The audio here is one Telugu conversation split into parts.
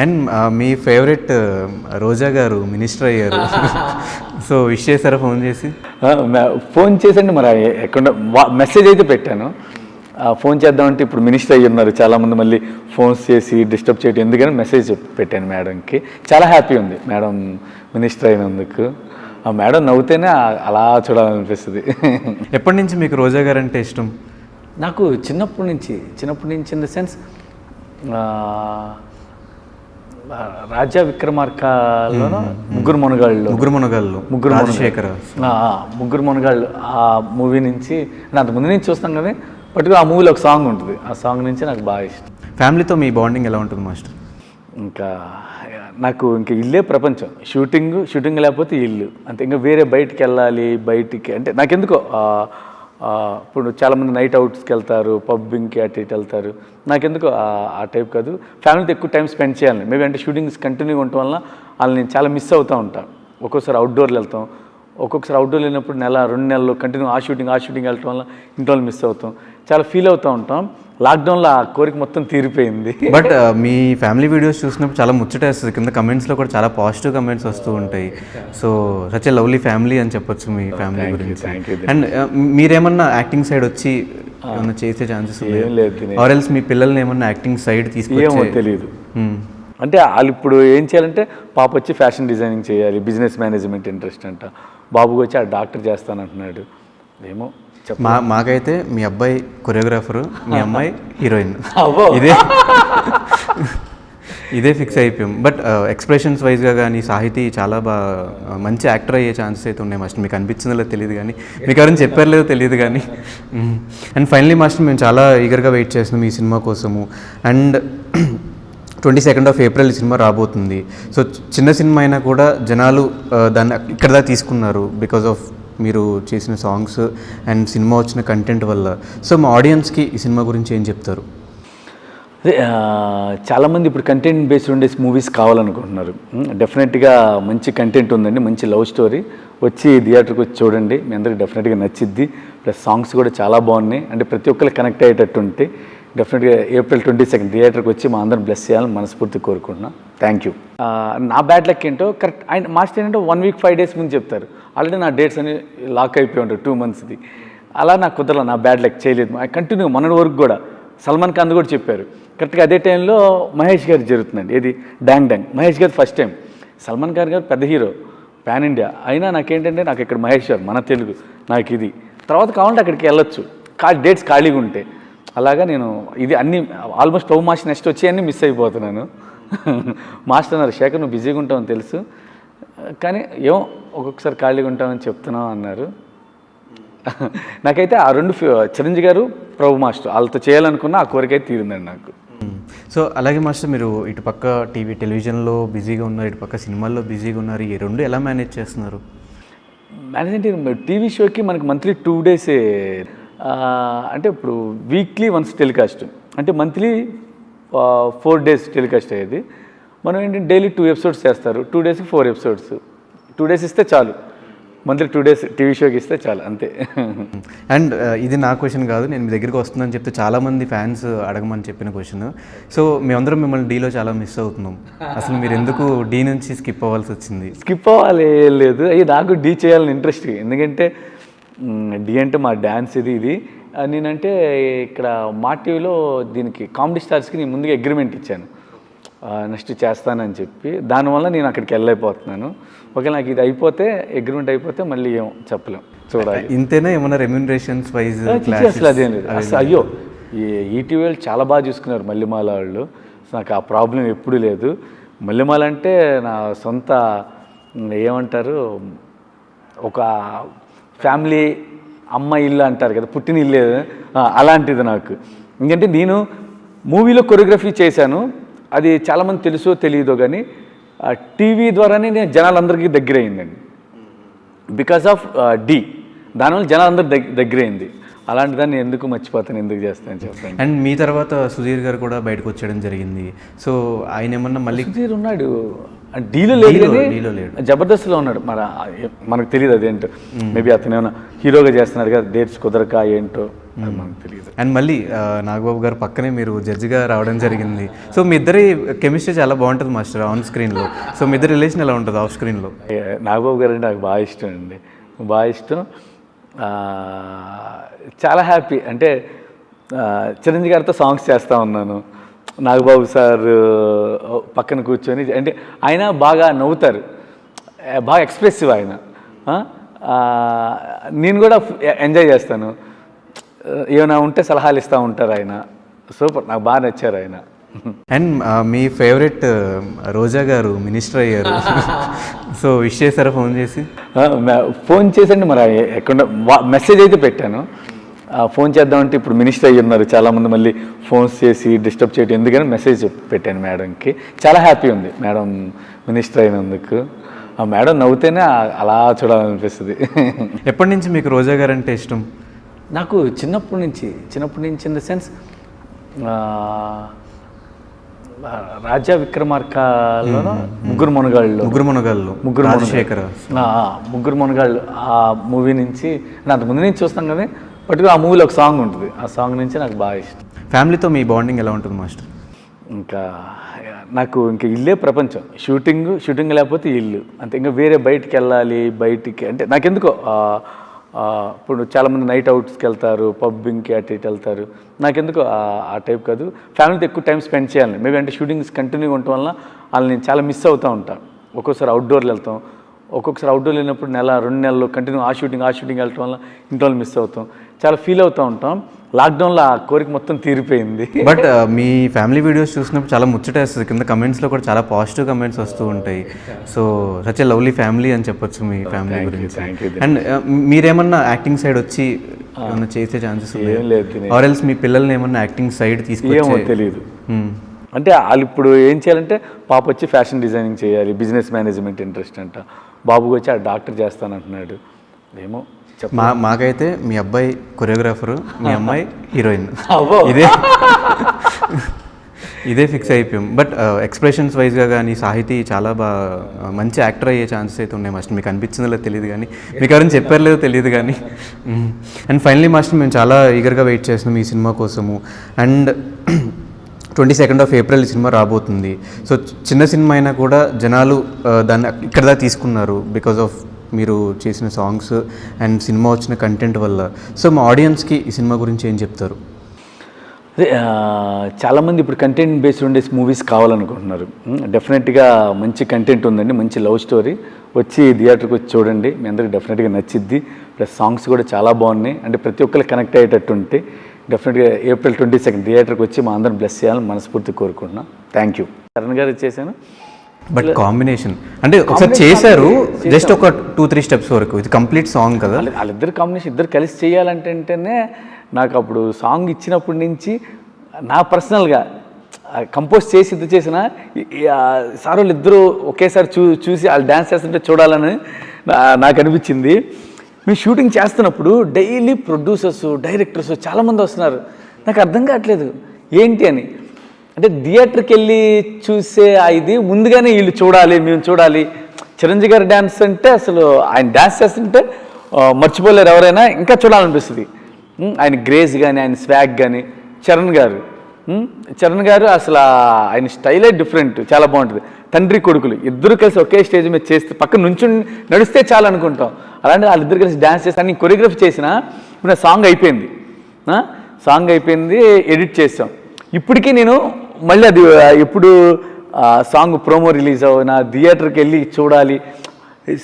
అండ్ మీ ఫేవరెట్ రోజా గారు మినిస్టర్ అయ్యారు. సో విష్ చేశారా ఫోన్ చేసి? ఫోన్ చేసండి, మరి ఎక్కడ మెసేజ్ అయితే పెట్టాను. ఫోన్ చేద్దామంటే ఇప్పుడు మినిస్టర్ అయ్యి ఉన్నారు, చాలామంది మళ్ళీ ఫోన్స్ చేసి డిస్టర్బ్ చేయడం ఎందుకని మెసేజ్ పెట్టాను మేడంకి. చాలా హ్యాపీ ఉంది మేడం మినిస్టర్ అయినందుకు. ఆ మేడం నవ్వుతేనే అలా చూడాలనిపిస్తుంది. ఎప్పటి నుంచి మీకు రోజా గారు అంటే ఇష్టం? నాకు చిన్నప్పటి నుంచి ఇన్ ద సెన్స్ రాజా విక్రమార్కలోనూ ముగ్గురు మునగాళ్ళు రాజశేఖర్ ముగ్గురు మునగాళ్ళు ఆ మూవీ నుంచి అంత ముందు నుంచి చూస్తాం కానీ పట్టుకు ఆ మూవీలో ఒక సాంగ్ ఉంటుంది, ఆ సాంగ్ నుంచి నాకు బాగా ఇష్టం. ఫ్యామిలీతో మీ బాండింగ్ ఎలా ఉంటుంది మాస్టర్? ఇంకా నాకు ఇంకా ఇల్లే ప్రపంచం. షూటింగ్ లేకపోతే ఇల్లు అంతే. ఇంకా వేరే బయటికి వెళ్ళాలి, బయటికి అంటే నాకెందుకో ఇప్పుడు చాలామంది నైట్ అవుట్స్కి వెళ్తారు, పబ్బింగ్కి అటు ఇటు వెళ్తారు. నాకెందుకు ఆ టైప్ కాదు. ఫ్యామిలీతో ఎక్కువ టైం స్పెండ్ చేయాలి. మేబీ అంటే షూటింగ్స్ కంటిన్యూగా ఉండటం వల్ల వాళ్ళని నేను చాలా మిస్ అవుతూ ఉంటాను. ఒక్కొక్కసారి అవుట్డోర్లు వెళ్తాం, ఒక్కొక్కసారి అవుట్డోర్ వెళ్ళినప్పుడు 2 నెలలు కంటిన్యూ ఆ షూటింగ్ వెళ్ళటం వల్ల ఇంట్లో మిస్ అవుతాం, చాలా ఫీల్ అవుతూ ఉంటాం. లాక్డౌన్లో ఆ కోరిక మొత్తం తీరిపోయింది. బట్ మీ ఫ్యామిలీ వీడియోస్ చూసినప్పుడు చాలా ముచ్చటేస్తుంది. కింద కమెంట్స్లో కూడా చాలా పాజిటివ్ కమెంట్స్ వస్తూ ఉంటాయి. So such a lovely family అని చెప్పొచ్చు మీ ఫ్యామిలీ గురించి. అండ్ మీరేమన్నా యాక్టింగ్ సైడ్ వచ్చి ఏమన్నా చేసే ఛాన్సెస్ ఆర్ ఎల్స్ మీ పిల్లల్ని ఏమన్నా యాక్టింగ్ సైడ్ తీసుకొచ్చి? తెలియదు. అంటే వాళ్ళు ఇప్పుడు ఏం చేయాలంటే పాప వచ్చి ఫ్యాషన్ డిజైనింగ్ చేయాలి, బిజినెస్ మేనేజ్మెంట్ ఇంట్రెస్ట్ అంట, బాబుకి వచ్చి ఆ డాక్టర్ చేస్తానంటున్నాడు. ఏమో మాకైతే మీ అబ్బాయి కొరియోగ్రాఫరు, మీ అమ్మాయి హీరోయిన్, ఇదే ఫిక్స్ అయిపోయాం. బట్ ఎక్స్ప్రెషన్స్ వైజ్గా కానీ సాహితీ చాలా మంచి యాక్టర్ అయ్యే ఛాన్సెస్ అయితే ఉన్నాయి మాస్టర్. మీకు అనిపించిందో తెలియదు కానీ, మీకు ఎవరైనా చెప్పారు లేదో తెలియదు కానీ. అండ్ ఫైనలీ మాస్టర్, మేము చాలా ఈగర్గా వెయిట్ చేస్తున్నాం ఈ సినిమా కోసము. అండ్ 22nd April ఈ సినిమా రాబోతుంది. సో చిన్న సినిమా అయినా కూడా జనాలు దాన్ని ఇక్కడ దాకా తీసుకున్నారు బికాజ్ ఆఫ్ మీరు చేసిన సాంగ్స్ అండ్ సినిమా వచ్చిన కంటెంట్ వల్ల. సో మా ఆడియన్స్కి ఈ సినిమా గురించి ఏం చెప్తారు? అదే చాలామంది ఇప్పుడు కంటెంట్ బేస్డ్ ఉండే మూవీస్ కావాలనుకుంటున్నారు. డెఫినెట్గా మంచి కంటెంట్ ఉందండి, మంచి లవ్ స్టోరీ. వచ్చి థియేటర్కి వచ్చి చూడండి, మీ అందరికి డెఫినెట్గా నచ్చిద్ది. ప్లస్ సాంగ్స్ కూడా చాలా బాగున్నాయి, అంటే ప్రతి ఒక్కరికి కనెక్ట్ అయ్యేటట్టు ఉంటే డెఫినెట్గా April 22 థియేటర్కి వచ్చి మా అందరం బ్లెస్ చేయాలని మనస్ఫూర్తి కోరుకుంటున్నాను. Thank you. నా బ్యాడ్ లక్ ఏంటో కరెక్ట్ ఆయన మాస్టర్ ఏంటంటే 1 week 5 days ముందు చెప్తారు. ఆల్రెడీ నా డేట్స్ అని లాక్ అయిపోయి ఉంటాయి 2 monthsది. అలా నాకు కుదరలేదు, నా బ్యాడ్ లక్ చేయలేదు. కంటిన్యూ మొన్నటి వరకు కూడా సల్మాన్ ఖాన్ కూడా చెప్పారు. కరెక్ట్గా అదే టైంలో మహేష్ గారు జరుగుతుందండి. ఏది డాంగ్ మహేష్ గారు ఫస్ట్ టైం. సల్మాన్ ఖాన్ గారు పెద్ద హీరో, పాన్ ఇండియా. అయినా నాకేంటంటే నాకు ఇక్కడ మహేష్ గారు మన తెలుగు, నాకు ఇది తర్వాత కావాలంటే అక్కడికి వెళ్ళొచ్చు డేట్స్ ఖాళీగా ఉంటే. అలాగా నేను ఇది అన్నీ ఆల్మోస్ట్ లవ్ మాస్టర్ నెక్స్ట్ వచ్చి అన్నీ మిస్ అయిపోతున్నాను. మాస్టర్ అన్నారు, శేఖర్ నువ్వు బిజీగా ఉంటావని తెలుసు కానీ ఏమో ఒక్కొక్కసారి ఖాళీగా ఉంటామని చెప్తున్నావు అన్నారు. నాకైతే ఆ 2 చిరంజీవి గారు, ప్రభు మాస్టర్ వాళ్ళతో చేయాలనుకున్న ఆ కోరిక అయితే తీరిందండి నాకు. సో అలాగే మాస్టర్, మీరు ఇటు పక్క టెలివిజన్లో బిజీగా ఉన్నారు, ఇటు పక్క సినిమాల్లో బిజీగా ఉన్నారు. ఈ 2 ఎలా మేనేజ్ చేస్తున్నారు? మేనేజ్ అంటే టీవీ షోకి మనకి మంత్లీ 2 days, అంటే ఇప్పుడు వీక్లీ వన్స్ టెలికాస్ట్, అంటే మంత్లీ 4 days టెలికాస్ట్ అయ్యేది. మనం ఏంటంటే డైలీ 2 episodes చేస్తారు, 2 daysకి 4 episodes. 2 days ఇస్తే చాలు, మంత్లీ 2 days టీవీ షోకి ఇస్తే చాలు అంతే. అండ్ ఇది నా క్వశ్చన్ కాదు, నేను మీ దగ్గరికి వస్తుందని చెప్తే చాలామంది ఫ్యాన్స్ అడగమని చెప్పిన క్వశ్చన్. సో మేమందరం మిమ్మల్ని డీలో చాలా మిస్ అవుతున్నాం. అసలు మీరు ఎందుకు డీ నుంచి స్కిప్ అవ్వాల్సి వచ్చింది? స్కిప్ అవ్వాలి లేదు, అయ్యి నాకు డీ చేయాలని ఇంట్రెస్ట్. ఎందుకంటే డీ అంటే మా డ్యాన్స్ ఇది. నేనంటే ఇక్కడ మా టీవీలో దీనికి కామెడీ స్టార్స్కి నేను ముందుగా అగ్రిమెంట్ ఇచ్చాను, నెక్స్ట్ చేస్తానని చెప్పి. దానివల్ల నేను అక్కడికి వెళ్ళైపోతున్నాను. ఒకవేళ నాకు ఇది అయిపోతే, అగ్రిమెంట్ అయిపోతే మళ్ళీ ఏమో చెప్పలేం, చూడాలి. ఇంతేనా ఏమన్నా రెమ్యూనరేషన్స్ వైజ్? అసలు అదేం లేదు అసలు. అయ్యో, ఈటీవీ వాళ్ళు చాలా బాగా చూసుకున్నారు మల్లెమాల వాళ్ళు. నాకు ఆ ప్రాబ్లం ఎప్పుడూ లేదు. మల్లెమాల అంటే నా సొంత ఏమంటారు, ఒక ఫ్యామిలీ అమ్మ ఇల్లు అంటారు కదా, పుట్టిన ఇల్లు అలాంటిది నాకు. ఎందుకంటే నేను మూవీలో కొరియోగ్రఫీ చేశాను, అది చాలామంది తెలుసో తెలియదో కానీ టీవీ ద్వారానే నేను జనాలందరికీ దగ్గర అయిందండి. బికాస్ ఆఫ్ డీ, దానివల్ల జనాలందరూ దగ్గర అయింది. అలాంటి దాన్ని ఎందుకు మర్చిపోతాను, ఎందుకు చేస్తాను చెప్పండి. అండ్ మీ తర్వాత సుధీర్ గారు కూడా బయటకు వచ్చేయడం జరిగింది. సో ఆయన ఏమన్నా మళ్ళీ? సుధీర్ ఉన్నాడు డీలో లేడు, జబర్దస్త్లో ఉన్నాడు. మనకు తెలియదు అదేంటో. మేబీ అతను ఏమన్నా హీరోగా చేస్తున్నాడు కదా, డేట్స్ కుదరక ఏంటో అది మనకు తెలియదు. అండ్ మళ్ళీ నాగబాబు గారు పక్కనే మీరు జడ్జిగా రావడం జరిగింది. సో మీ ఇద్దరి కెమిస్ట్రీ చాలా బాగుంటుంది మాస్టర్ ఆన్ స్క్రీన్లో. సో మీ ఇద్దరి రిలేషన్ ఎలా ఉంటుంది ఆఫ్ స్క్రీన్లో? నాగబాబు గారు అంటే నాకు బాగా ఇష్టం అండి, బాగా ఇష్టం. చాలా హ్యాపీ. అంటే చిరంజీవి గారితో సాంగ్స్ చేస్తూ ఉన్నాను, నాగబాబు సార్ పక్కన కూర్చొని, అంటే ఆయన బాగా నవ్వుతారు, బాగా ఎక్స్ప్రెసివ్ ఆయన. నేను కూడా ఎంజాయ్ చేస్తాను, ఏమైనా ఉంటే సలహాలు ఇస్తూ ఉంటారు ఆయన. సూపర్, నాకు బాగా నచ్చారు ఆయన. అండ్ మీ ఫేవరెట్ రోజా గారు మినిస్టర్ అయ్యారు. సో విష్ చేశారా ఫోన్ చేసి? ఫోన్ చేసండి, మరి ఎక్కడ మెసేజ్ అయితే పెట్టాను. ఫోన్ చేద్దామంటే ఇప్పుడు మినిస్టర్ అయ్యి ఉన్నారు, చాలామంది మళ్ళీ ఫోన్స్ చేసి డిస్టర్బ్ చేయడం ఎందుకని మెసేజ్ పెట్టాను మేడంకి. చాలా హ్యాపీ ఉంది మేడం మినిస్టర్ అయినందుకు. ఆ మేడం నవ్వుతేనే అలా చూడాలనిపిస్తుంది. ఎప్పటి నుంచి మీకు రోజా గారు అంటే ఇష్టం? నాకు చిన్నప్పటి నుంచి ఇన్ ద సెన్స్ రాజా విక్రమార్కలో ముగ్గురు మునగాళ్ళు ఆ మూవీ నుంచి, అంతకుముందు నుంచి చూస్తాం కానీ పర్టికులర్ ఆ మూవీలో ఒక సాంగ్ ఉంటుంది, ఆ సాంగ్ నుంచి నాకు బాగా ఇష్టం. ఫ్యామిలీతో మీ బాండింగ్ ఎలా ఉంటుంది మాస్టర్? ఇంకా నాకు ఇంకా ఇల్లే ప్రపంచం. షూటింగ్ లేకపోతే ఇల్లు అంతే. ఇంకా వేరే బయటికి వెళ్ళాలి, బయటికి అంటే నాకెందుకో ఇప్పుడు చాలామంది నైట్ అవుట్స్కి వెళ్తారు, పబ్బింగ్కి అటు ఇటు వెళ్తారు. నాకెందుకో ఆ టైప్ కాదు. ఫ్యామిలీతో ఎక్కువ టైం స్పెండ్ చేయాలి. మేబీ అంటే షూటింగ్స్ కంటిన్యూగా ఉండటం వల్ల వాళ్ళని నేను చాలా మిస్ అవుతూ ఉంటాను. ఒక్కోసారి అవుట్డోర్లు వెళ్తాం, ఒక్కొక్కసారి అవుట్డోర్ వెళ్ళినప్పుడు 2 నెలలు కంటిన్యూ ఆ షూటింగ్ వెళ్ళటం వల్ల ఇంట్లో వాళ్ళు మిస్ అవుతాం, చాలా ఫీల్ అవుతూ ఉంటాం. లాక్డౌన్లో ఆ కోరిక మొత్తం తీరిపోయింది. బట్ మీ ఫ్యామిలీ వీడియోస్ చూసినప్పుడు చాలా ముచ్చటేస్తుంది. కింద కమెంట్స్లో కూడా చాలా పాజిటివ్ కమెంట్స్ వస్తూ ఉంటాయి. So such a lovely family అని చెప్పొచ్చు మీ ఫ్యామిలీ గురించి. అండ్ మీరేమన్నా యాక్టింగ్ సైడ్ వచ్చి ఏమన్నా చేసే ఛాన్సెస్ ఆర్ ఎల్స్ మీ పిల్లల్ని ఏమన్నా యాక్టింగ్ సైడ్ తీసుకొచ్చి? తెలియదు. అంటే వాళ్ళు ఇప్పుడు ఏం చేయాలంటే, పాప వచ్చి ఫ్యాషన్ డిజైనింగ్ చేయాలి, బిజినెస్ మేనేజ్మెంట్ ఇంట్రెస్ట్ అంట, బాబుకి వచ్చి ఆ డాక్టర్ చేస్తానంటున్నాడు. ఏమో మాకైతే మీ అబ్బాయి కొరియోగ్రాఫరు, మీ అమ్మాయి హీరోయిన్, ఇదే ఫిక్స్ అయిపోయాం. బట్ ఎక్స్ప్రెషన్స్ వైజ్గా కానీ సాహితీ చాలా మంచి యాక్టర్ అయ్యే ఛాన్సెస్ అయితే ఉన్నాయి మాస్టర్. మీకు అనిపించిందో లేదో తెలియదు కానీ, మీకు ఎవరైనా చెప్పారు లేదో తెలియదు కానీ. అండ్ ఫైనలీ మాస్టర్, మేము చాలా ఈగర్గా వెయిట్ చేస్తున్నాం ఈ సినిమా కోసము. అండ్ 22nd of April ఈ సినిమా రాబోతుంది. సో చిన్న సినిమా అయినా కూడా జనాలు దాన్ని ఇక్కడ దాకా తీసుకున్నారు బికాజ్ ఆఫ్ మీరు చేసిన సాంగ్స్ అండ్ సినిమా వచ్చిన కంటెంట్ వల్ల. సో మా ఆడియన్స్కి ఈ సినిమా గురించి ఏం చెప్తారు? అదే చాలామంది ఇప్పుడు కంటెంట్ బేస్డ్ ఉండే మూవీస్ కావాలనుకుంటున్నారు. డెఫినెట్గా మంచి కంటెంట్ ఉందండి, మంచి లవ్ స్టోరీ. వచ్చి థియేటర్కి వచ్చి చూడండి, మీ అందరికి డెఫినెట్గా నచ్చిద్ది. ప్లస్ సాంగ్స్ కూడా చాలా బాగున్నాయి, అంటే ప్రతి ఒక్కరికి కనెక్ట్ అయ్యేటట్టు ఉంటే డెఫినెట్గా April 22nd థియేటర్కి వచ్చి మా అందరం బ్లెస్ చేయాలని మనస్ఫూర్తి కోరుకుంటున్నాను. Thank you. చరణ్ గారు చేశాను. బట్ కాంబినేషన్ అంటే ఒకసారి చేశారు, జస్ట్ ఒక 2-3 స్టెప్స్ వరకు. ఇది కంప్లీట్ సాంగ్ కదా. వాళ్ళిద్దరు కాంబినేషన్, ఇద్దరు కలిసి చేయాలంటేనే నాకు అప్పుడు సాంగ్ ఇచ్చినప్పటి నుంచి నా పర్సనల్గా కంపోజ్ చేసి ఇది చేసిన సార్ వాళ్ళు ఇద్దరు ఒకేసారి చూసి వాళ్ళు డ్యాన్స్ చేస్తుంటే చూడాలని నాకు అనిపించింది. మేము షూటింగ్ చేస్తున్నప్పుడు డైలీ ప్రొడ్యూసర్స్, డైరెక్టర్స్ చాలామంది వస్తున్నారు. నాకు అర్థం కావట్లేదు ఏంటి అని. అంటే థియేటర్కి వెళ్ళి చూసే ఇది ముందుగానే వీళ్ళు చూడాలి, మేము చూడాలి. చిరంజీవి గారి డ్యాన్స్ అంటే అసలు ఆయన డ్యాన్స్ చేస్తుంటే మర్చిపోలేరు ఎవరైనా, ఇంకా చూడాలనిపిస్తుంది. ఆయన గ్రేజ్ కానీ, ఆయన స్వాగ్ కానీ. చరణ్ గారు అసలు ఆయన స్టైలే డిఫరెంట్, చాలా బాగుంటుంది. తండ్రి కొడుకులు ఇద్దరు కలిసి ఒకే స్టేజ్ మీద చేస్తే పక్కన నుంచి నడిస్తే చాలు అనుకుంటాం. అలాంటి వాళ్ళిద్దరు కలిసి డ్యాన్స్ చేస్తాను. నేను కొరియోగ్రఫీ చేసిన ఇప్పుడు సాంగ్ అయిపోయింది, ఎడిట్ చేస్తాం. ఇప్పటికీ నేను మళ్ళీ అది ఎప్పుడు సాంగ్ ప్రోమో రిలీజ్ నా థియేటర్కి వెళ్ళి చూడాలి.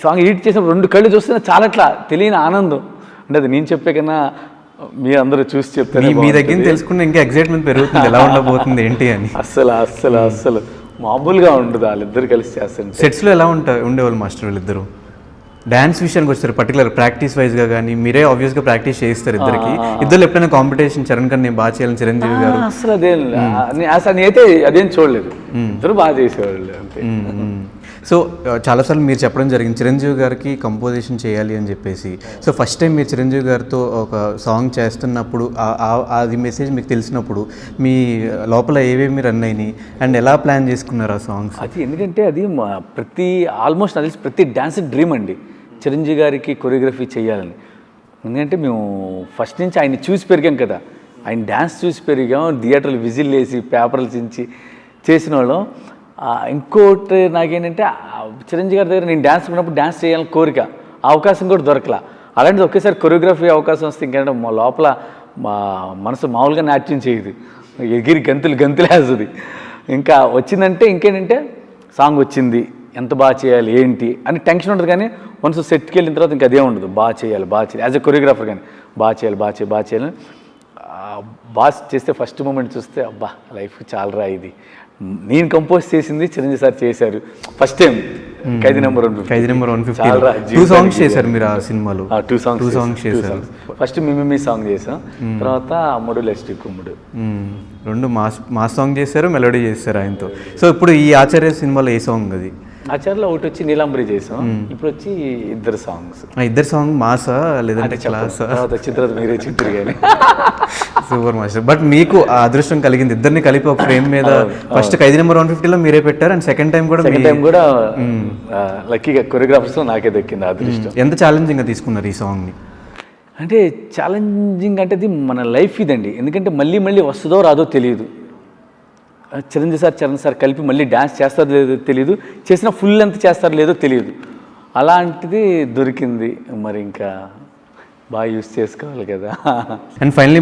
సాంగ్ ఎడిట్ చేసినప్పుడు 2 కళ్ళు చూస్తే చాలా అట్లా తెలియని ఆనందం. అంటే అది నేను చెప్పే కన్నా మీ అందరూ చూసి చెప్తారు. మీ దగ్గర తెలుసుకుంటే ఇంకా ఎక్సైట్మెంట్ పెరుగుతుంది, ఎలా ఉండబోతుంది ఏంటి అని. అస్సలు మామూలుగా ఉండదు వాళ్ళిద్దరు కలిసి చేస్తారు. సెట్స్లో ఎలా ఉండేవాళ్ళు మాస్టర్ వీళ్ళిద్దరు? డ్యాన్స్ విషయానికి వస్తారు పర్టికులర్ ప్రాక్టీస్ వైజ్గా కానీ, మీరే ఆబ్వియస్గా ప్రాక్టీస్ చేస్తారు ఇద్దరికి. ఇద్దరు ఎప్పుడైనా కాంపిటీషన్ చరణ్ గారు నేను బాగా చేయాలని చిరంజీవి గారు? అసలు నేనైతే అదేం చూడలేదు, ఇద్దరు బాగా చేసేవాళ్ళు అంతే. సో చాలాసార్లు మీరు చెప్పడం జరిగింది చిరంజీవి గారికి కంపోజిషన్ చేయాలి అని చెప్పేసి. సో ఫస్ట్ టైం మీరు చిరంజీవి గారితో ఒక సాంగ్ చేస్తున్నప్పుడు అది మెసేజ్ మీకు తెలిసినప్పుడు మీ లోపల ఏవేమి రన్ అయినాయి అండ్ ఎలా ప్లాన్ చేసుకున్నారు ఆ సాంగ్స్? అది ఎందుకంటే అది ఆల్మోస్ట్ నాకు తెలిసి ప్రతి డాన్స్ డ్రీమ్ అండి చిరంజీవి గారికి కొరియోగ్రఫీ చేయాలని. ఎందుకంటే మేము ఫస్ట్ నుంచి ఆయన్ని చూసి పెరిగాం కదా, ఆయన డ్యాన్స్ చూసి పెరిగాం, థియేటర్లు విజిల్ వేసి పేపర్లు చించి చేసిన వాళ్ళం. ఇంకోటి నాకేంటంటే చిరంజీవి గారి దగ్గర నేను డ్యాన్స్ ఉన్నప్పుడు డ్యాన్స్ చేయాలని కోరిక, అవకాశం కూడా దొరకలా. అలాంటిది ఒకేసారి కొరియోగ్రఫీ అవకాశం వస్తే ఇంకేంటే మా లోపల మా మనసు మామూలుగా నాట్యం చేయదు, ఎగిరి గంతులు వేస్తుంది. ఇంకా వచ్చిందంటే ఇంకేంటంటే సాంగ్ వచ్చింది, ఎంత బాగా చేయాలి ఏంటి అని టెన్షన్ ఉంటుంది. కానీ మనసు సెట్కి వెళ్ళిన తర్వాత ఇంకా అదే ఉండదు, బాగా చేయాలి యాజ్ ఎ కొరియోగ్రాఫర్. కానీ బాగా చేయాలి బాగా చేస్తే ఫస్ట్ మూమెంట్ చూస్తే అబ్బా లైఫ్ చాలా ఇది. నేను కంపోజ్ చేసింది చిరంజీవి సార్ చేశారు ఫస్ట్ టైం, ఖైదీ నెంబర్ 150. 2 సాంగ్స్ చేశారు మీరు ఆ సినిమాలో. 2 సాంగ్స్ చేశారు. ఫస్ట్ మిమ్మి సాంగ్ చేసాం, తర్వాత అమ్ముడు లెస్ట్ కుమ్ముడు, 2 మాస్ సాంగ్ చేశారు, మెలోడీ చేశారు ఆయనతో. సో ఇప్పుడు ఈ ఆచార్య సినిమాలో ఏ సాంగ్ అది? ఆచార్యలో ఒకటి వచ్చి నీలాంబరి చేసాం, ఇప్పుడు వచ్చి 2 సాంగ్స్. 2 సాంగ్ మాసా లేదంటే క్లాసా? చిత్ర మీరే చిత్ర కానీ సూపర్ మాస్టర్. బట్ మీకు ఆ అదృష్టం కలిగింది, ఇద్దరిని కలిపి ఒక ఫ్రేమ్ మీద ఫస్ట్ ఖైదీ నెంబర్ 150లో మీరే పెట్టారు, అండ్ సెకండ్ టైం కూడా లక్కీగా కొరియోగ్రాఫర్స్ నాకే దక్కింది ఆ అదృష్టం. ఎంత ఛాలెంజింగ్గా తీసుకున్నారు ఈ సాంగ్ని? అంటే ఛాలెంజింగ్ అంటే ఇది మన లైఫ్ ఇదండి. ఎందుకంటే మళ్ళీ వస్తుందో రాదో తెలియదు. చరణ్ సార్ కలిపి మళ్ళీ డ్యాన్స్ చేస్తారో లేదో తెలియదు, చేసినా ఫుల్ లెంత్ చేస్తారో లేదో తెలియదు. అలాంటిది దొరికింది, మరి ఇంకా బాగా యూస్ చేసుకోవాలి కదా. And finally